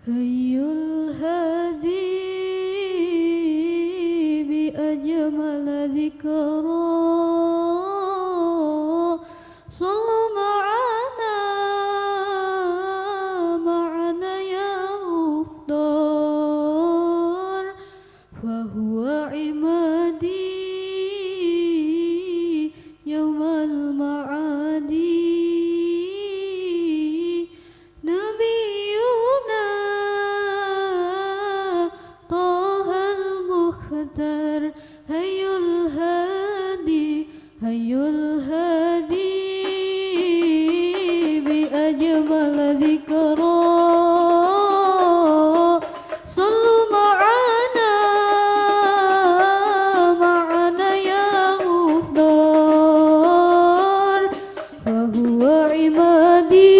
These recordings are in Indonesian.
Hayyul hadi bi ajmal dzikra sallu ma'ana ma'ana ya Mukhtar fa huwa imadi yaumal ma'adi nabiyuna tahal mukhtar hayyul hadi bi ajmal dzikra sallu ma'ana ma'ana ya Mukhtar fa huwa imadi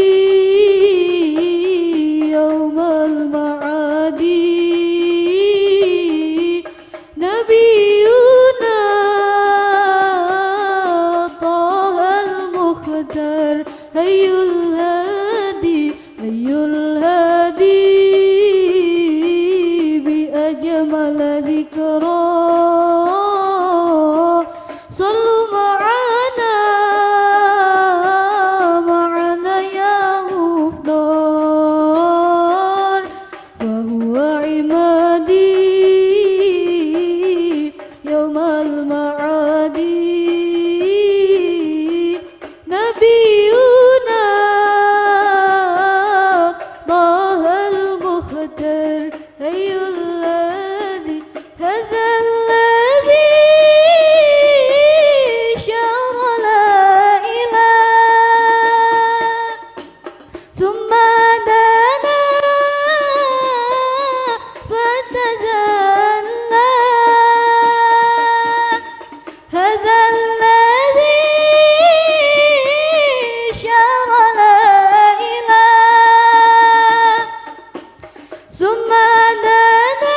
yaumal ma'adi nabiyuna tahal mukhtar hayyul hadi bi ajmal dzikra sallu ma'ana ma'ana ya Mukhtar wa huwa imadi yaumal ma'adi nabiyuna tahal mukhtar hayyul hadi hadzal ladzi syara la ilaha thumma dana fatazalla hadzal ladzi syara la ilaha thumma dana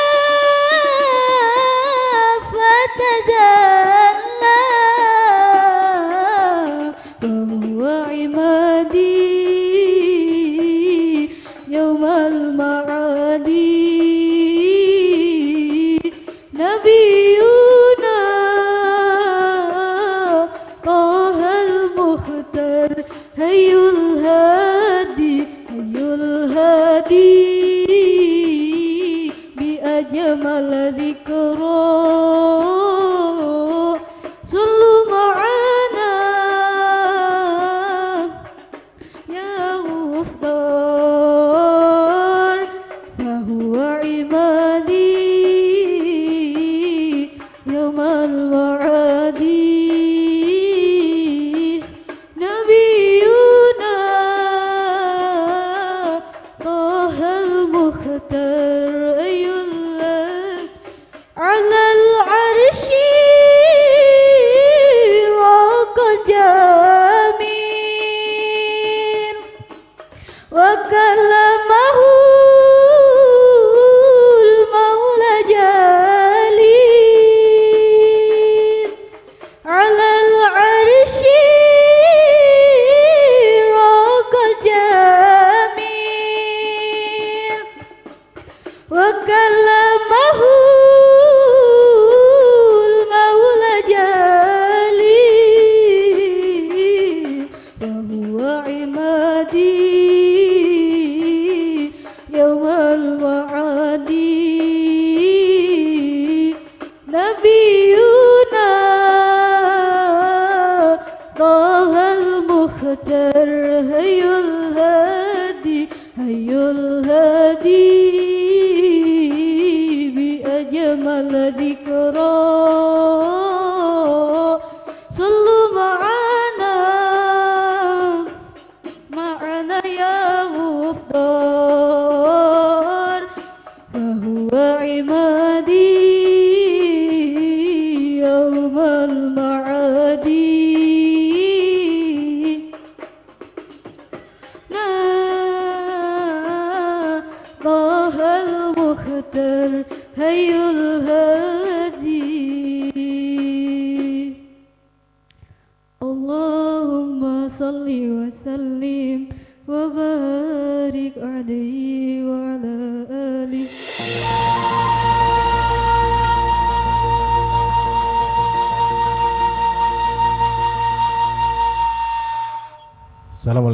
fatazalla fahuwa imadi yaumal ma'adi nabiyuna tahal mukhtar hayyul hadi bi ajmal dzikra sallu ma'ana ya Mukhtar fa huwa imadi yaumal ma'adi nabiyuna tahal mukhtar ayyullah alal arshi raqal jamil wa kalamahu al-maula jalil alal arshi raqal jamil wa kalamahu al-maula jalil wa huwa imadi yaumal ma'adi nabiyuna tahal mukhtar hayyul hadi bi ajmal dzikra sallu ma'ana ma'ana ya Mukhtar fa huwa imadi yaumal ma'adi tahal mukhtar hayyul hadi Allahumma salli wa sallim wa barik alaihi wa ala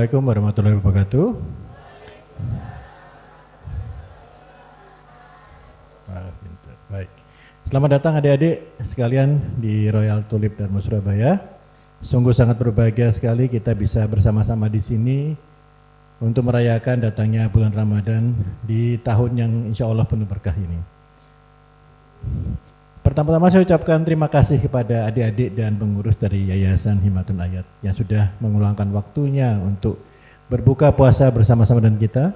Assalamualaikum warahmatullahi wabarakatuh. Baik. Selamat datang adik-adik sekalian di Royal Tulip Dharma Surabaya. Sungguh sangat berbahagia sekali kita bisa bersama-sama di sini untuk merayakan datangnya bulan Ramadan di tahun yang insya Allah penuh berkah ini. Pertama-tama saya ucapkan terima kasih kepada adik-adik dan pengurus dari Yayasan Himatul Ayat yang sudah meluangkan waktunya untuk berbuka puasa bersama-sama dengan kita.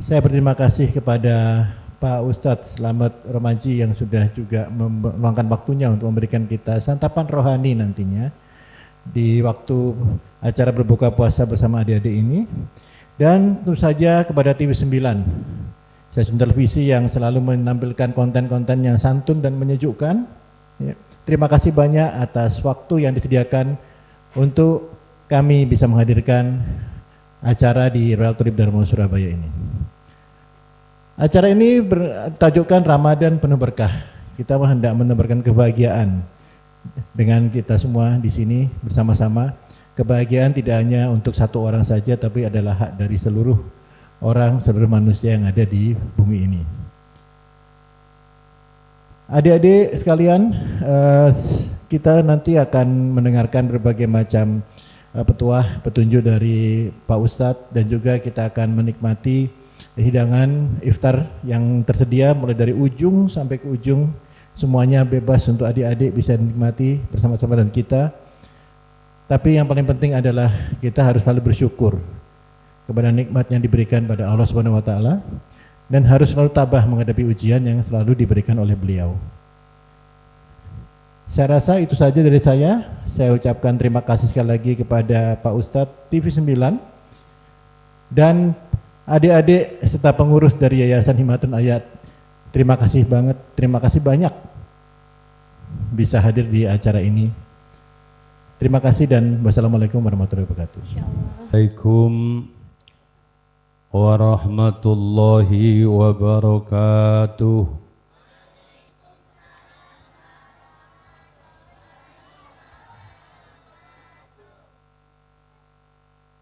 Saya berterima kasih kepada Pak Ustadz Slamet Romanji yang sudah juga meluangkan waktunya untuk memberikan kita santapan rohani nantinya di waktu acara berbuka puasa bersama adik-adik ini. Dan tentu saja kepada TV9, stasiun televisi yang selalu menampilkan konten-konten yang santun dan menyejukkan. Ya. Terima kasih banyak atas waktu yang disediakan untuk kami bisa menghadirkan acara di Royal Tulip Dharma Surabaya ini. Acara ini bertajukan Ramadan penuh berkah. Kita hendak menebarkan kebahagiaan dengan kita semua di sini bersama-sama. Kebahagiaan tidak hanya untuk satu orang saja, tapi adalah hak dari seluruh orang, seluruh manusia yang ada di bumi ini. Adik-adik sekalian, kita nanti akan mendengarkan berbagai macam petunjuk dari Pak Ustadz, dan juga kita akan menikmati hidangan iftar yang tersedia mulai dari ujung sampai ke ujung. Semuanya bebas untuk adik-adik bisa menikmati bersama-sama dengan kita. Tapi yang paling penting adalah kita harus selalu bersyukur kepada nikmat yang diberikan pada Allah Subhanahu wa taala, dan harus selalu tabah menghadapi ujian yang selalu diberikan oleh beliau. Saya rasa itu saja dari saya. Saya ucapkan terima kasih sekali lagi kepada Pak Ustadz TV9 dan adik-adik serta pengurus dari Yayasan Himatul Ayat. Terima kasih banget, terima kasih banyak bisa hadir di acara ini. Terima kasih dan wassalamualaikum warahmatullahi wabarakatuh. Waalaikumsalam warahmatullahi wabarakatuh.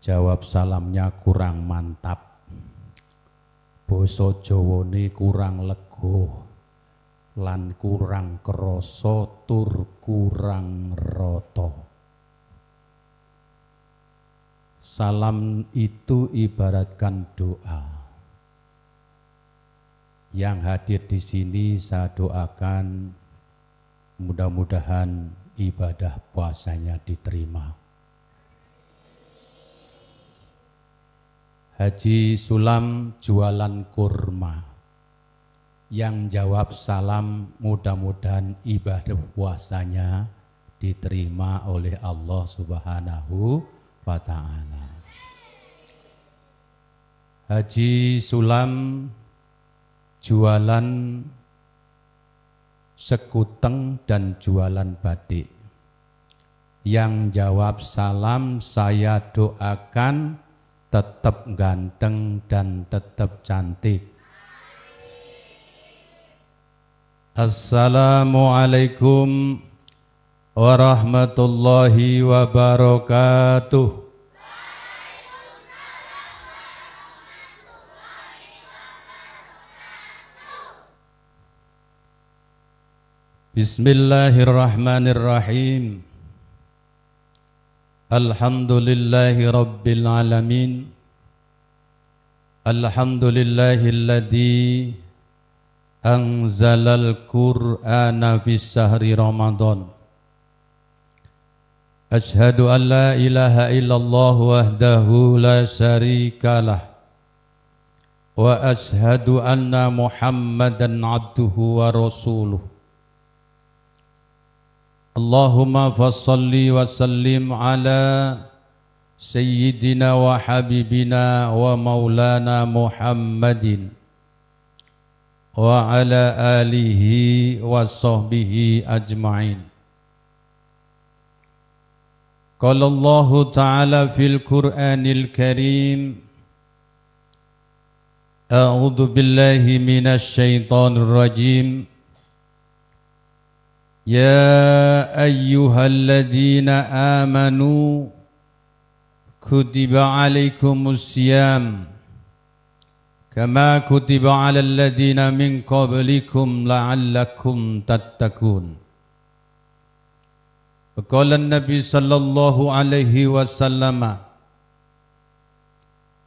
Jawab salamnya kurang mantap, basa Jawane kurang lego, lan kurang krasa tur kurang rata. Salam itu ibaratkan doa. Yang hadir di sini saya doakan mudah-mudahan ibadah puasanya diterima. Haji Sulam jualan kurma. Yang jawab salam mudah-mudahan ibadah puasanya diterima oleh Allah Subhanahu wa ta'ala. Haji Sulam jualan sekuteng dan jualan batik. Yang jawab salam saya doakan tetap ganteng dan tetap cantik. Assalamualaikum warahmatullahi wabarakatuh. Bismillahirrahmanirrahim. Alhamdulillahi rabbil alamin. Alhamdulillahilladzi anzalal Qur'ana fis syahri Ramadan. Ashhadu an la ilaha illallah wahdahu la syarikalah wa ashhadu anna Muhammadan abduhu wa rasuluh. Allahumma fassalli wa sallim ala sayyidina wa habibina wa maulana Muhammadin wa ala alihi wa sahbihi ajma'in. Qala Allah Ta'ala fil Qur'anil Karim, A'udzu billahi minasy syaithanir rajim. Ya ayyuhalladzina amanu Kutiba alaikumus siyam kama kutiba alal ladzina min qablikum la'allakum tattaqun. Qala an-nabi sallallahu alaihi wasallam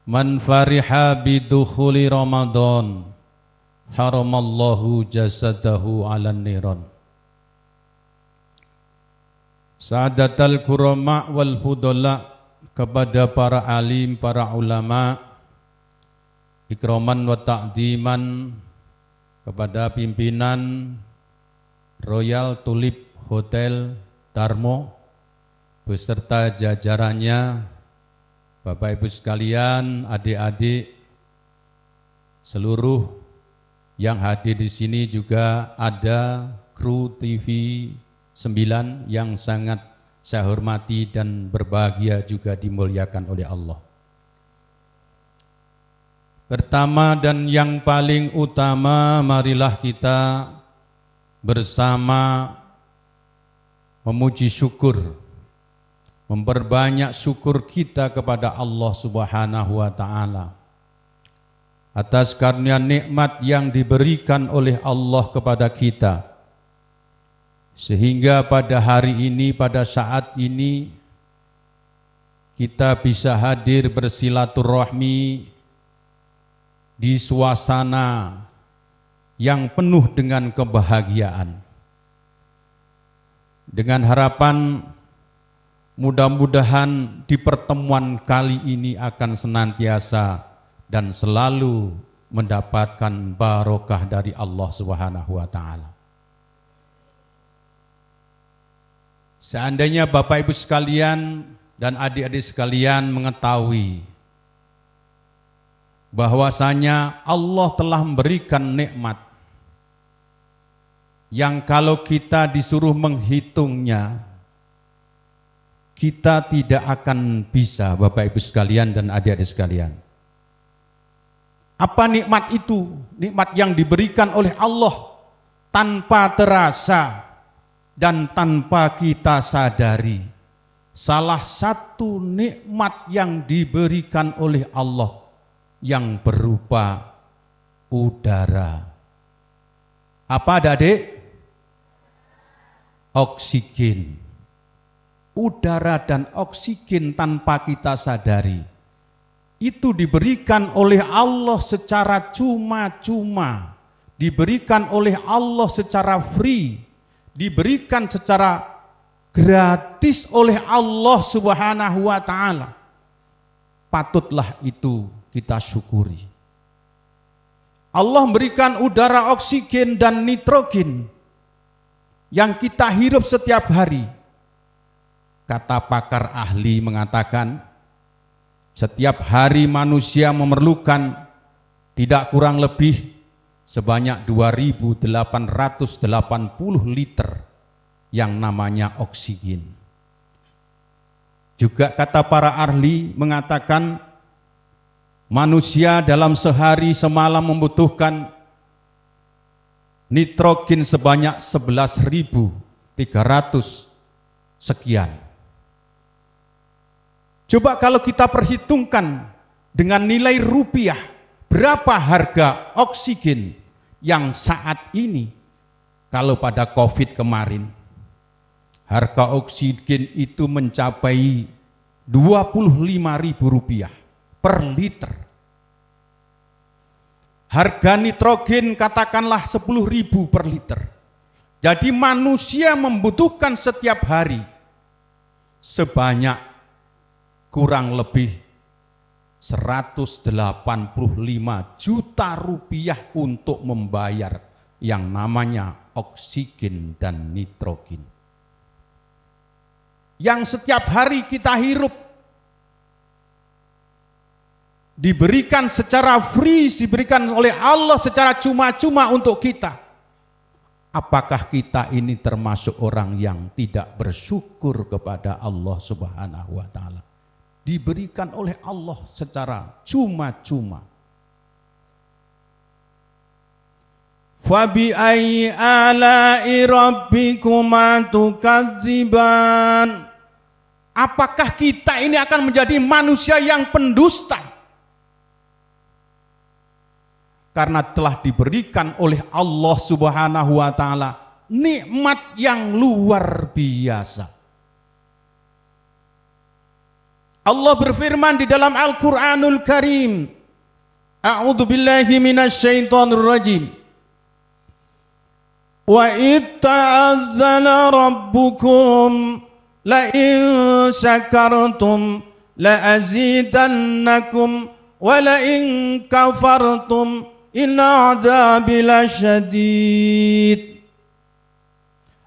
man fariha bidukhuli Ramadan haramallahu jasadahu 'alan niran. Sa'adatul kurama wal fudala, kepada para alim, para ulama, ikraman wa ta'ziman, kepada pimpinan Royal Tulip Hotel Darmo beserta jajarannya, Bapak Ibu sekalian, adik-adik, seluruh yang hadir di sini, juga ada kru TV 9 yang sangat saya hormati dan berbahagia juga dimuliakan oleh Allah. Pertama dan yang paling utama, marilah kita bersama memuji syukur, memperbanyak syukur kita kepada Allah Subhanahu wa Ta'ala atas karunia nikmat yang diberikan oleh Allah kepada kita, sehingga pada hari ini, pada saat ini, kita bisa hadir bersilaturahmi di suasana yang penuh dengan kebahagiaan. Dengan harapan mudah-mudahan di pertemuan kali ini akan senantiasa dan selalu mendapatkan barokah dari Allah Subhanahu wa Ta'ala. Seandainya Bapak Ibu sekalian dan adik-adik sekalian mengetahui bahwasanya Allah telah memberikan nikmat yang kalau kita disuruh menghitungnya, kita tidak akan bisa, Bapak Ibu sekalian dan adik-adik sekalian. Apa nikmat itu? Nikmat yang diberikan oleh Allah tanpa terasa dan tanpa kita sadari. Salah satu nikmat yang diberikan oleh Allah yang berupa udara. Apa adik-adik? Oksigen. Udara dan oksigen tanpa kita sadari, itu diberikan oleh Allah secara cuma-cuma, diberikan oleh Allah secara free, diberikan secara gratis oleh Allah Subhanahu wa Ta'ala. Patutlah itu kita syukuri. Allah memberikan udara, oksigen dan nitrogen yang kita hirup setiap hari. Kata pakar ahli mengatakan, setiap hari manusia memerlukan tidak kurang lebih sebanyak 2.880 liter yang namanya oksigen. Juga kata para ahli mengatakan, manusia dalam sehari semalam membutuhkan nitrogen sebanyak 11.300 sekian. Coba kalau kita perhitungkan dengan nilai rupiah, berapa harga oksigen yang saat ini? Kalau pada COVID kemarin, harga oksigen itu mencapai Rp25.000 per liter. Harga nitrogen katakanlah 10.000 per liter. Jadi manusia membutuhkan setiap hari sebanyak kurang lebih 185 juta rupiah untuk membayar yang namanya oksigen dan nitrogen. Yang setiap hari kita hirup, diberikan secara free, diberikan oleh Allah secara cuma-cuma untuk kita. Apakah kita ini termasuk orang yang tidak bersyukur kepada Allah Subhanahu wa Ta'ala? Diberikan oleh Allah secara cuma-cuma. Fabi ayyi ala'i rabbikuma tukadziban. Apakah kita ini akan menjadi manusia yang pendusta? Karena telah diberikan oleh Allah Subhanahu wa taala nikmat yang luar biasa. Allah berfirman di dalam Al-Qur'anul Karim, A'udzu billahi minasyaitonir rajim. Wa itta'azzana rabbukum la in syakartum la azidannakum wa la in kafartum inna 'adzabi lasyadid.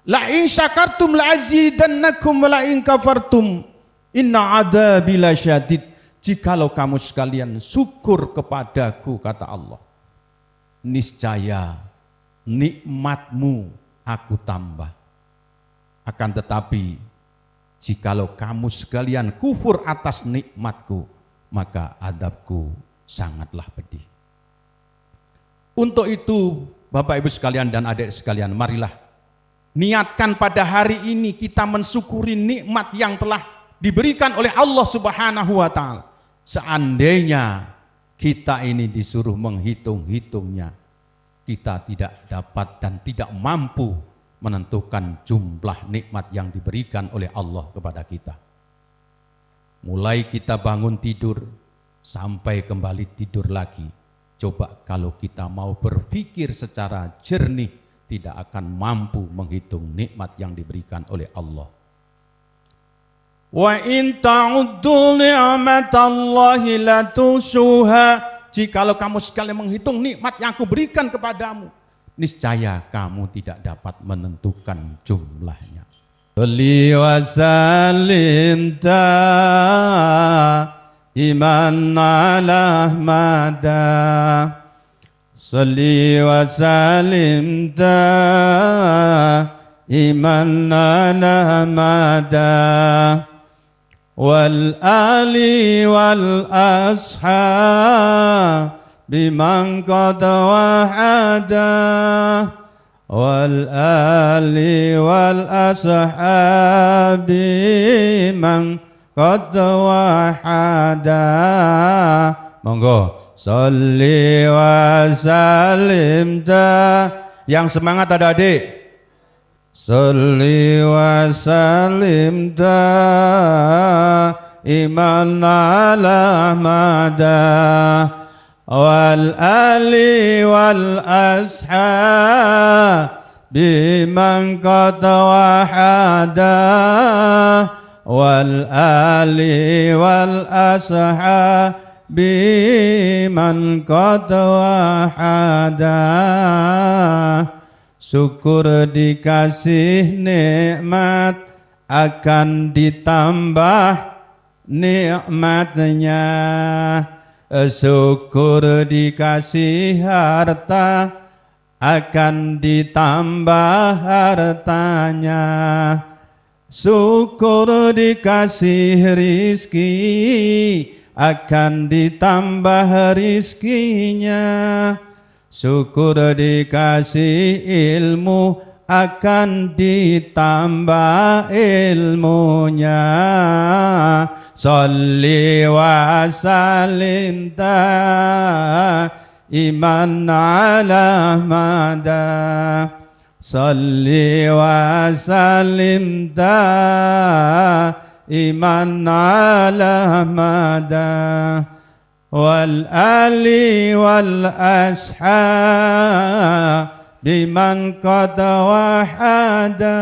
La in syakartum la azidannakum wa la in kafartum inna 'adzabi lasyadid. Jikalau kamu sekalian syukur kepadaku, kata Allah, niscaya nikmatmu aku tambah. Akan tetapi jikalau kamu sekalian kufur atas nikmatku, maka adabku sangatlah pedih. Untuk itu Bapak Ibu sekalian dan adik sekalian, marilah niatkan pada hari ini kita mensyukuri nikmat yang telah diberikan oleh Allah Subhanahu wa taala. Seandainya kita ini disuruh menghitung-hitungnya, kita tidak dapat dan tidak mampu menentukan jumlah nikmat yang diberikan oleh Allah kepada kita. Mulai kita bangun tidur sampai kembali tidur lagi. Coba kalau kita mau berpikir secara jernih, tidak akan mampu menghitung nikmat yang diberikan oleh Allah. Wa in ta'uddu ni'matallahi la tusuha. Jikalau kamu sekali menghitung nikmat yang aku berikan kepadamu, niscaya kamu tidak dapat menentukan jumlahnya. Sholli wa sallim iman ala Ahmada. Sholli wa sallim iman ala Ahmada. Wal ali wal ashab biman qad wahada. Wal ali wal ashab biman qad wahada. Monggo sholli wa sallim yang semangat adik-adik. Sholli wa sallim iman ala Ahmada. Wal ali wal ashab biman qad wahada. Wal ali wal ashab biman qad wahada. Syukur dikasih nikmat akan ditambah nikmatnya. Syukur dikasih harta akan ditambah hartanya. Syukur dikasih rizki akan ditambah rizkinya. Syukur dikasih ilmu akan ditambah ilmunya. Sholli wa sallim iman ala Ahmada. Sholli wa sallim iman ala Ahmada. Wal ali wal ashab biman qad wahada.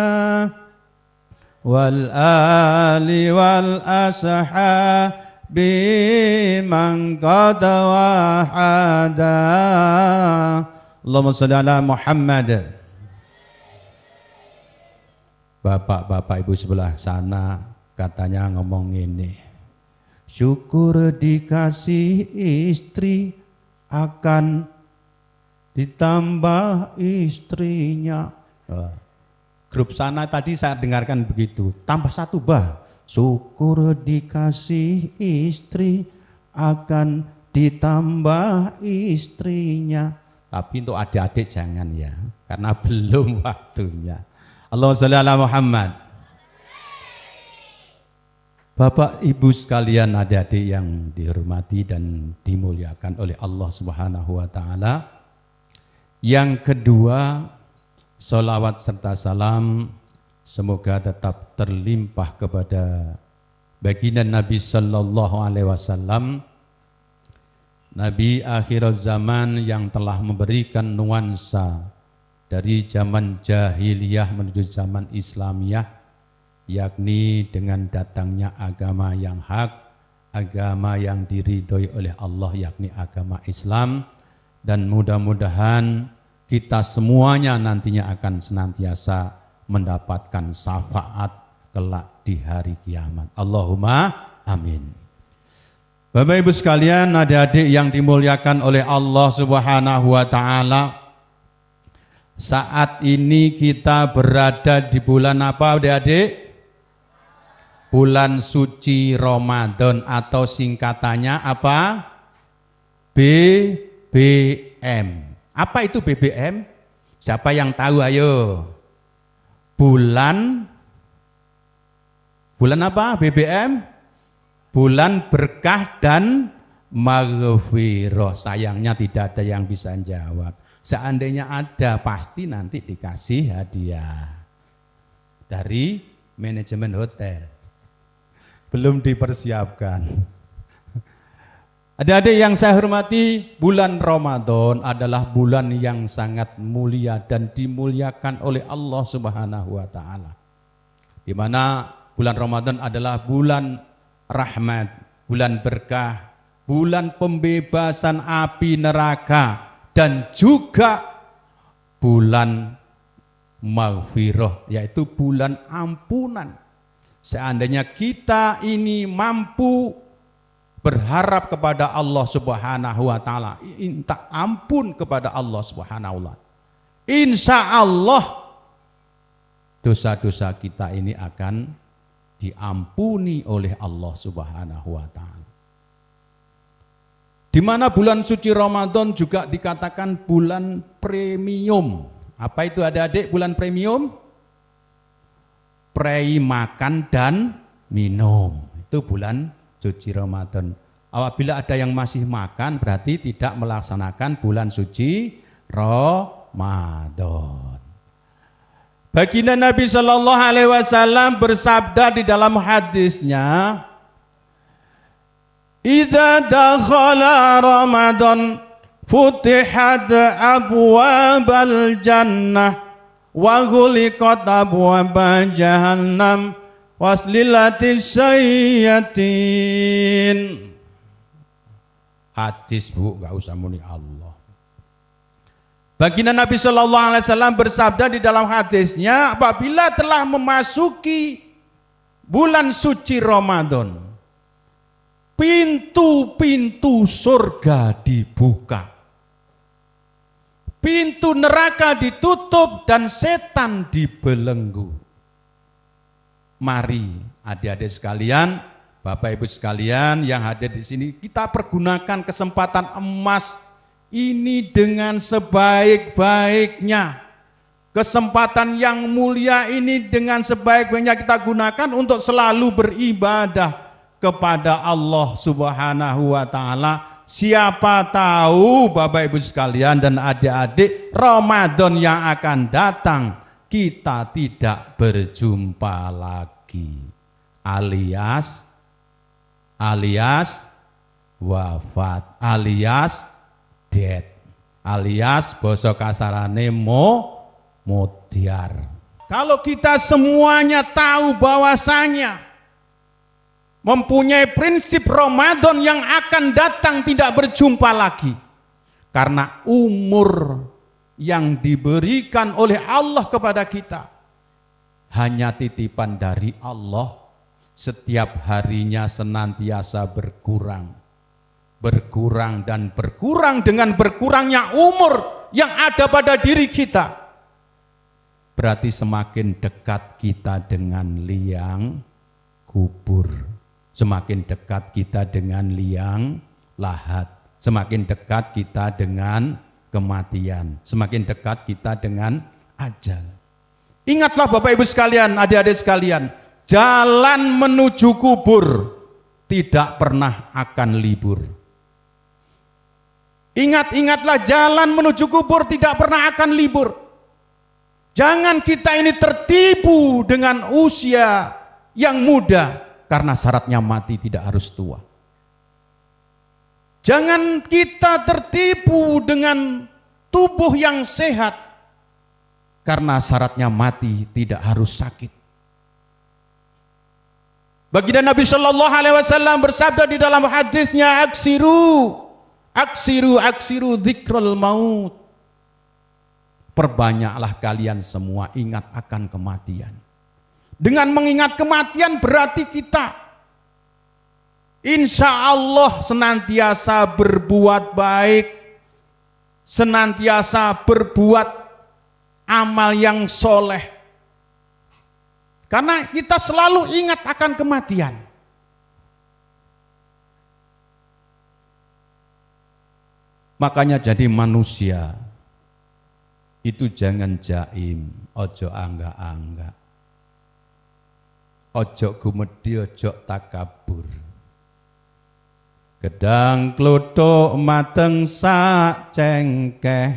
Wal ali wal ashab biman qad wahada. Allahumma shalli ala Muhammad. Bapak-bapak ibu sebelah sana katanya ngomong ini. Syukur dikasih istri akan ditambah istrinya. Grup sana tadi saya dengarkan begitu. Tambah satu bah. Syukur dikasih istri akan ditambah istrinya. Tapi untuk adik-adik jangan ya, karena belum waktunya. Allahumma sholli ala Muhammad. Bapak Ibu sekalian, adik-adik yang dihormati dan dimuliakan oleh Allah Subhanahu wa taala. Yang kedua, sholawat serta salam semoga tetap terlimpah kepada baginda Nabi sallallahu alaihi wasallam, Nabi akhir zaman yang telah memberikan nuansa dari zaman jahiliyah menuju zaman Islamiyah, yakni dengan datangnya agama yang hak, agama yang diridhoi oleh Allah, yakni agama Islam. Dan mudah-mudahan kita semuanya nantinya akan senantiasa mendapatkan syafaat kelak di hari kiamat. Allahumma amin. Bapak Ibu sekalian, adik-adik yang dimuliakan oleh Allah Subhanahu wa taala, saat ini kita berada di bulan apa, adik-adik? Bulan suci Ramadan, atau singkatannya apa? BBM. Apa itu BBM? Siapa yang tahu, ayo? Bulan apa BBM? Bulan berkah dan maghfirah. Sayangnya tidak ada yang bisa jawab. Seandainya ada, pasti nanti dikasih hadiah dari manajemen hotel. Belum dipersiapkan. Adik-adik yang saya hormati, bulan Ramadan adalah bulan yang sangat mulia dan dimuliakan oleh Allah Subhanahu wa taala. Di mana bulan Ramadan adalah bulan rahmat, bulan berkah, bulan pembebasan api neraka, dan juga bulan maghfirah, yaitu bulan ampunan. Seandainya kita ini mampu berharap kepada Allah Subhanahu wa taala, minta ampun kepada Allah Subhanahu wa taala, insya Allah dosa-dosa kita ini akan diampuni oleh Allah Subhanahu wa taala. Di mana bulan suci Ramadan juga dikatakan bulan premium. Apa itu, adik-adik, bulan premium? Prei makan dan minum. Itu bulan suci Ramadan. Apabila ada yang masih makan, berarti tidak melaksanakan bulan suci Ramadan. Baginda Nabi Shallallahu Alaihi Wasallam bersabda di dalam hadisnya, "Idza dakhala Ramadan, futihat abwabal jannah, wa ghuliqat abwab jahannam, waslilatis sayyatin." Hadis, Bu, enggak usah muni Allah. Baginda Nabi Shallallahu Alaihi Wasallam bersabda di dalam hadisnya, apabila telah memasuki bulan suci Ramadan, pintu-pintu surga dibuka, pintu neraka ditutup, dan setan dibelenggu. Mari adik-adik sekalian, Bapak Ibu sekalian yang hadir di sini, kita pergunakan kesempatan emas ini dengan sebaik-baiknya. Kesempatan yang mulia ini dengan sebaik-baiknya kita gunakan untuk selalu beribadah kepada Allah Subhanahu wa taala. Siapa tahu Bapak Ibu sekalian dan adik-adik, Ramadan yang akan datang kita tidak berjumpa lagi, alias wafat, alias dead, alias basa kasarane modiar. Kalau kita semuanya tahu bahwasanya mempunyai prinsip Ramadan yang akan datang tidak berjumpa lagi, karena umur yang diberikan oleh Allah kepada kita hanya titipan dari Allah. Setiap harinya senantiasa berkurang dan berkurang dengan berkurangnya umur yang ada pada diri kita. Berarti semakin dekat kita dengan liang kubur, semakin dekat kita dengan liang lahat, semakin dekat kita dengan kematian, semakin dekat kita dengan ajal. Ingatlah Bapak Ibu sekalian, adik-adik sekalian, jalan menuju kubur tidak pernah akan libur. Ingat-ingatlah, jalan menuju kubur tidak pernah akan libur. Jangan kita ini tertipu dengan usia yang muda, karena syaratnya mati tidak harus tua. Jangan kita tertipu dengan tubuh yang sehat, karena syaratnya mati tidak harus sakit. Baginda Nabi Shallallahu Alaihi Wasallam bersabda di dalam hadisnya, aksiru dzikrul maut. Perbanyaklah kalian semua ingat akan kematian. Dengan mengingat kematian berarti kita insya Allah senantiasa berbuat baik, senantiasa berbuat amal yang soleh. Karena kita selalu ingat akan kematian. Makanya jadi manusia itu jangan jaim, ojo angga-angga, ojo gumedi, ojo takabur. Gedang klothok mateng sak cengkeh,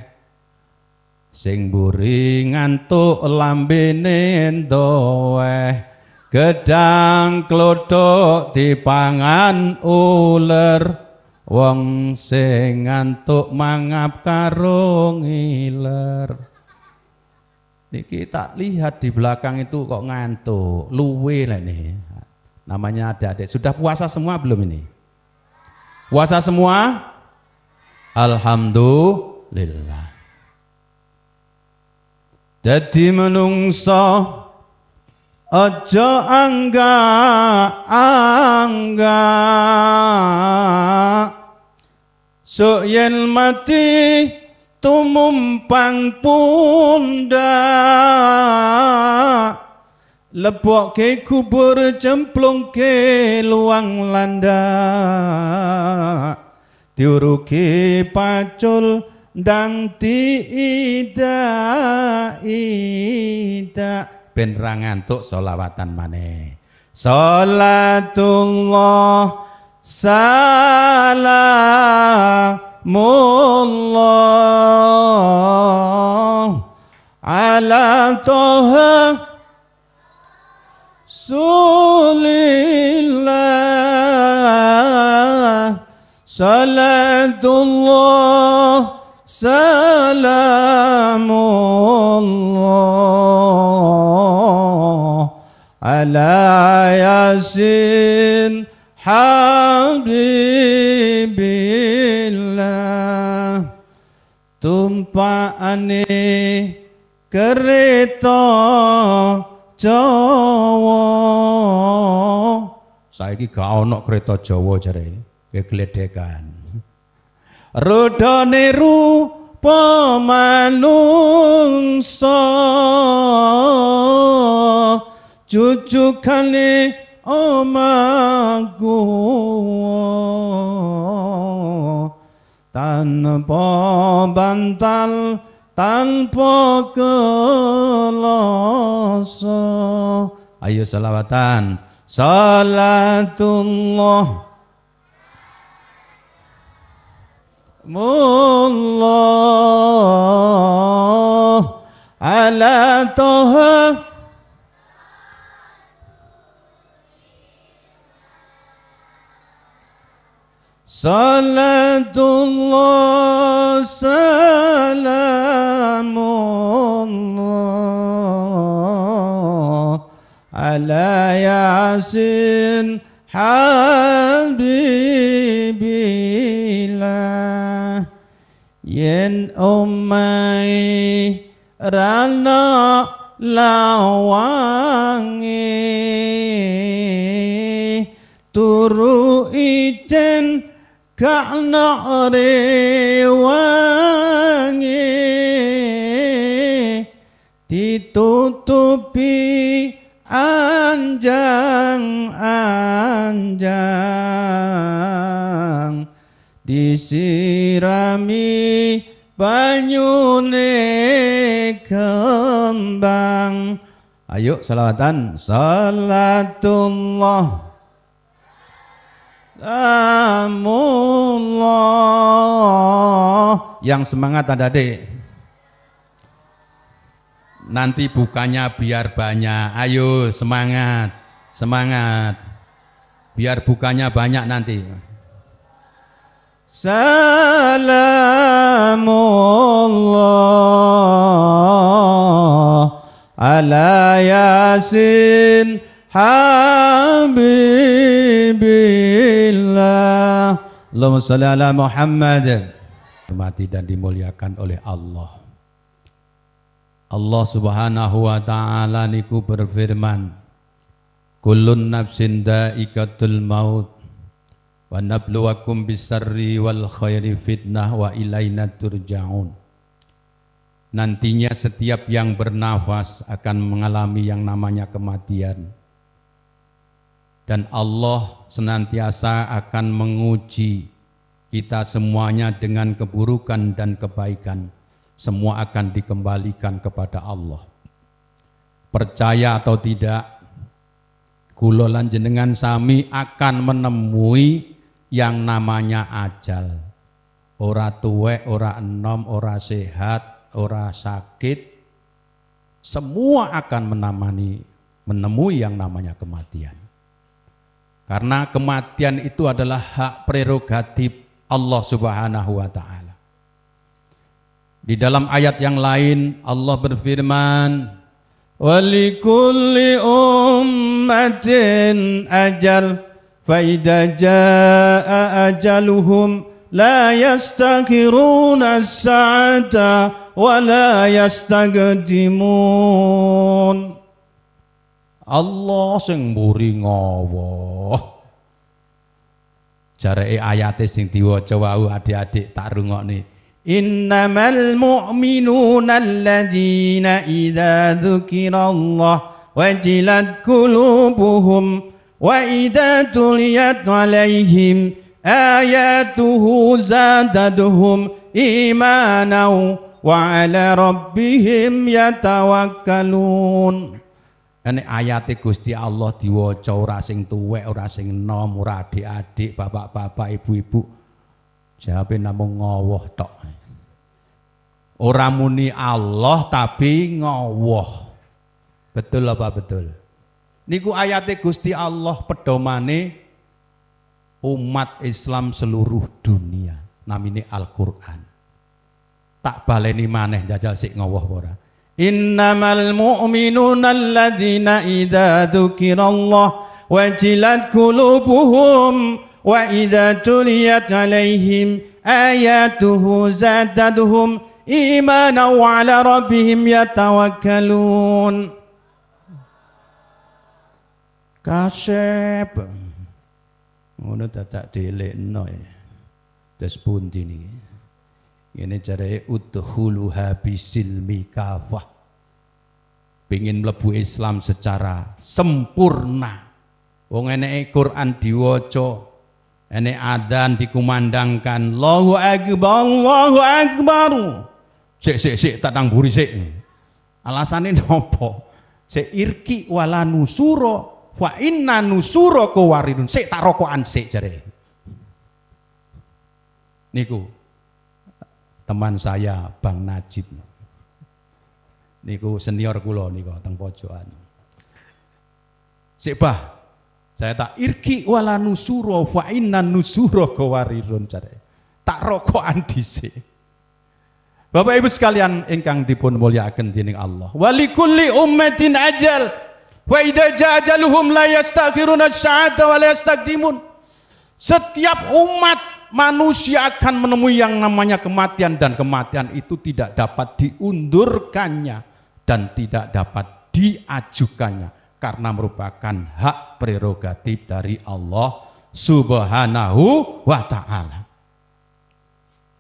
sing mburi ngantuk lambene endoeh. Gedang klothok dipangan uler, wong sing ngantuk mangap karo ngiler. Niki tak lihat di belakang itu kok ngantuk, luwe lah ini. Namanya adik-adik. Sudah puasa semua belum ini? Puasa semua? Alhamdulillah. Jadi menungso aja angga-angga, sok yen mati tumumpang pundak, lebokke kubur cemplungke luang landak, diuruki pacul ndang ida ben ra ngantuk sholawatan maneh. Sholatullah salamullah ala toha sulillah. Sholatullah salamullah ala yasin habibillah. Tumpaane kereta Jawa, saiki gak ono kereta Jawa jare, gegledekan. Rodane rupa manungsa, jujukane omaguwa, tanpa bantal tanpa kelasa. Ayo selawatan. Salatullah mullah ala toha salatullah salamullah ala yasin habibillah. Yen omai rana lawange, turu ijen kakna rewange, ditutupi anjang-anjang, disirami banyune kembang, Ayo salawatan. Salatullah Amullah. Yang semangat adik-adik. Nanti bukanya biar banyak. Ayo semangat. Semangat. Biar bukanya banyak nanti. Salamullah ala Yasin Habibillah. Allahumma sholli ala Muhammad. Hormati dan dimuliakan oleh Allah. Allah Subhanahu wa taala niku berfirman, kullun nafsin dha'iqatul maut wa nabluwakum bisarri wal khairi fitnah wa ilaina turja'un. Nantinya setiap yang bernafas akan mengalami yang namanya kematian. Dan Allah senantiasa akan menguji kita semuanya dengan keburukan dan kebaikan. Semua akan dikembalikan kepada Allah. Percaya atau tidak, kula lan jenengan sami akan menemui yang namanya ajal. Ora tuwek, ora enom, ora sehat, ora sakit, semua akan menemui yang namanya kematian. Karena kematian itu adalah hak prerogatif Allah Subhanahu wa taala. Di dalam ayat yang lain Allah berfirman, walikulli ummatin ajal fa idza jaa ajaluhum la yastakhiruna as-sa'ata wa la yastaqdimun. Allah sing mburi ngawa. Jareke ayate sing diwaca wau adik-adik tak rungokne. Innamal mu'minuna alladzina idza dzukirallah wajilat qulubuhum wa idza tuliyat 'alaihim ayatuhu zadatuhum imanan wa 'ala rabbihim yatawakkalun. Ane ayate Gusti Allah diwaca ora sing tuwek, ora sing enom, ora adik-adik, bapak-bapak, ibu-ibu. Jawabe namung ngowoh tok. Ora muni Allah tapi ngowoh. Betul apa betul? Niku ayate Gusti Allah pedomane umat Islam seluruh dunia. Namine Al-Qur'an. Tak baleni maneh jajal sik ngowoh ora. Innamal mu'minuna alladzina idza dzukirallah wajilat qulubuhum wa idza tuliyat 'alaihim ayatuhu zadatuhum imanan wa 'ala rabbihim yatawakkalun. Kasep ngono dadak dhelekno ya. Des pundi niki? Ini jare udkhuluha bisilmi kafah. Pengin mlebu Islam secara sempurna. Wong eneke Quran diwaca, enek adzan dikumandangkan, Allahu akbar, Allahu akbar. Sik tak tangburi sik. Alasane napa? Sik irki wala nusura wa inna nusura kawaridun. Sik tak rokokan sik jare. Niku teman saya Bang Najib niku senior kula niku teng pojokan. Sik bah, saya tak irki wala nusura fa inna nusura kawarirun jare. Tak rokokan dhisik. Bapak Ibu sekalian ingkang dipun mulyakaken dening Allah. Walikulli ummatin ajal wa idza jaa ajaluhum la yastakhiruna as-sa'ata wa la yastaqdimun. Setiap umat manusia akan menemui yang namanya kematian, dan kematian itu tidak dapat diundurkannya dan tidak dapat diajukannya karena merupakan hak prerogatif dari Allah Subhanahu wa ta'ala.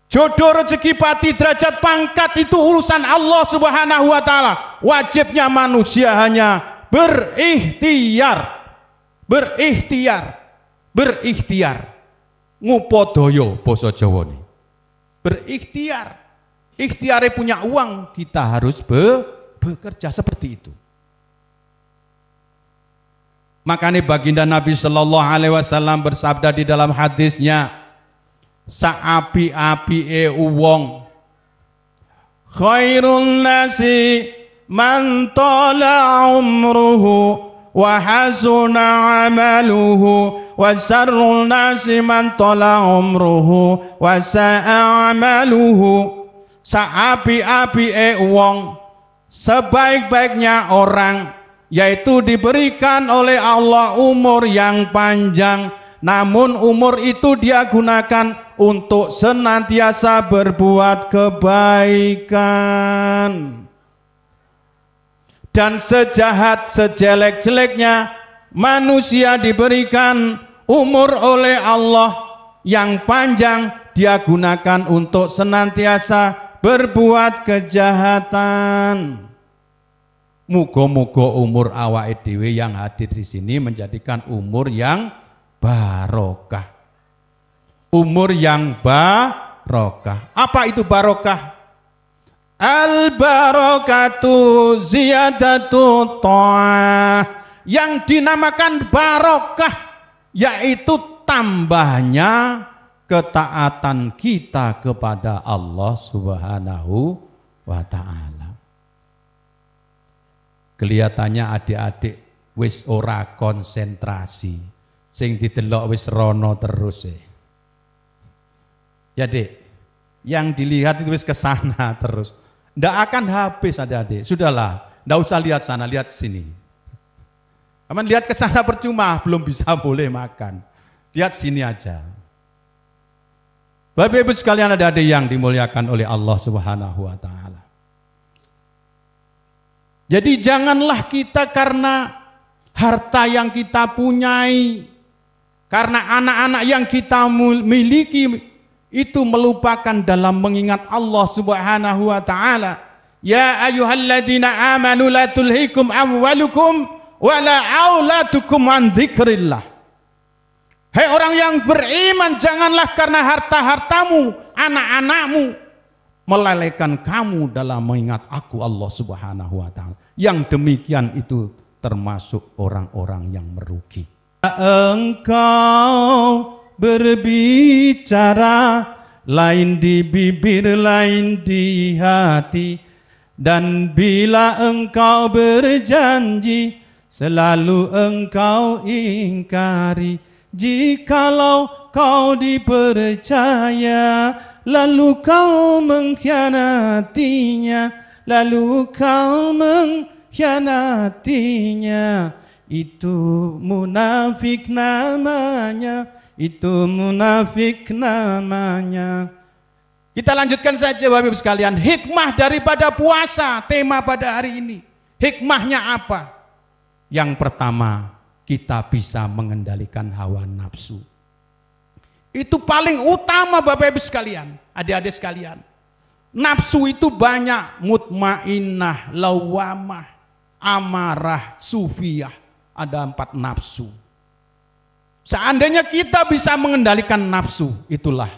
Jodoh, rezeki, pati, derajat, pangkat itu urusan Allah Subhanahu wa ta'ala. Wajibnya manusia hanya berikhtiar ngupodoyo basa Jawa nih. Berikhtiar. Ikhtiare punya uang, kita harus bekerja seperti itu. Makanya baginda Nabi Shallallahu Alaihi Wasallam bersabda di dalam hadisnya, saapi-api wong khairun nasi man tala umruhu wa hasuna amaluhu wa syarrun nasi man tala umruhu wa sa'a amaluhu. Saapi-api wong, sebaik-baiknya orang, yaitu diberikan oleh Allah umur yang panjang, namun umur itu dia gunakan untuk senantiasa berbuat kebaikan. Dan sejahat sejelek-jeleknya manusia diberikan umur oleh Allah yang panjang, dia gunakan untuk senantiasa berbuat kejahatan. Muga-muga umur awake dhewe yang hadir di sini menjadikan umur yang barokah. Umur yang barokah. Apa itu barokah? Al barokatu ziyadatu ta'ah. Yang dinamakan barokah yaitu tambahnya ketaatan kita kepada Allah Subhanahu wa ta'ala. Kelihatannya adik-adik wis ora konsentrasi, sing didelok wis rono terus ya Dek, yang dilihat itu wis ke sana terus, ndak akan habis adik-adik. Sudahlah, ndak usah lihat sana, lihat ke sini. Aman, lihat ke sana percuma, belum bisa boleh makan. Lihat sini aja. Bapak Ibu sekalian, adik-adik yang dimuliakan oleh Allah Subhanahu wa ta'ala. Jadi janganlah kita karena harta yang kita punyai, karena anak-anak yang kita miliki itu melupakan dalam mengingat Allah Subhanahu wa ta'ala. Ya ayyuhalladzina amanu la tulhikum amwalukum wala auladukum an dzikrillah. Hei orang yang beriman, janganlah karena harta-hartamu, anak-anakmu melalaikan kamu dalam mengingat aku Allah Subhanahu wa ta'ala. Yang demikian itu termasuk orang-orang yang merugi. Engkau berbicara, lain di bibir, lain di hati, dan bila engkau berjanji, selalu engkau ingkari. Jikalau kau dipercaya, lalu kau mengkhianatinya, itu munafik namanya, Kita lanjutkan saja Bapak Ibu sekalian, hikmah daripada puasa, tema pada hari ini. Hikmahnya apa? Yang pertama, kita bisa mengendalikan hawa nafsu. Itu paling utama Bapak Ibu sekalian, adik-adik sekalian. Nafsu itu banyak, mutmainnah, lawamah, amarah, sufiyah. Ada 4 nafsu. Seandainya kita bisa mengendalikan nafsu, itulah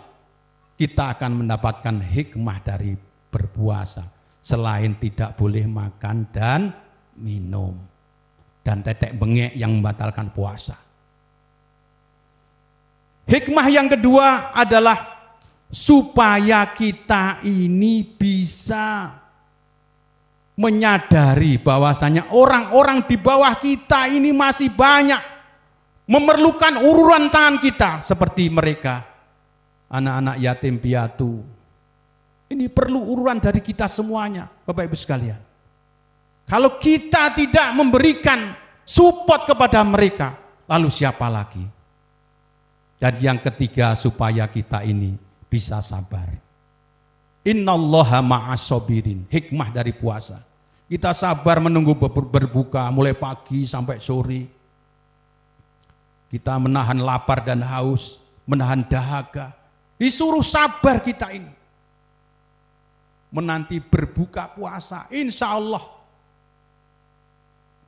kita akan mendapatkan hikmah dari berpuasa. Selain tidak boleh makan dan minum, dan tetek bengek yang membatalkan puasa. Hikmah yang kedua adalah supaya kita ini bisa menyadari bahwasanya orang-orang di bawah kita ini masih banyak memerlukan uluran tangan kita, seperti mereka, anak-anak yatim piatu. Ini perlu uluran dari kita semuanya, Bapak Ibu sekalian. Kalau kita tidak memberikan support kepada mereka, lalu siapa lagi? Jadi yang ketiga, supaya kita ini bisa sabar. Innallaha ma'as-sabirin, hikmah dari puasa. Kita sabar menunggu berbuka mulai pagi sampai sore. Kita menahan lapar dan haus, menahan dahaga. Disuruh sabar kita ini. Menanti berbuka puasa, insya Allah.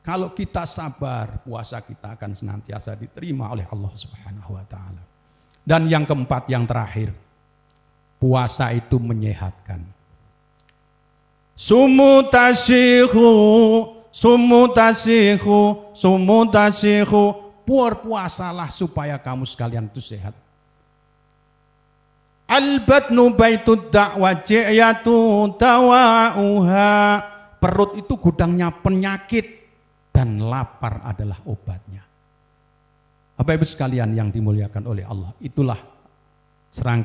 Kalau kita sabar, puasa kita akan senantiasa diterima oleh Allah Subhanahu wa ta'ala. Dan yang keempat, yang terakhir, puasa itu menyehatkan. Sumu tasyihu sumutasihu, puasalah supaya kamu sekalian itu sehat. Al-batnu baitud da'wa ji'yatu dawa'uha, perut itu gudangnya penyakit dan lapar adalah obatnya. Bapak Ibu sekalian yang dimuliakan oleh Allah, itulah serangkaian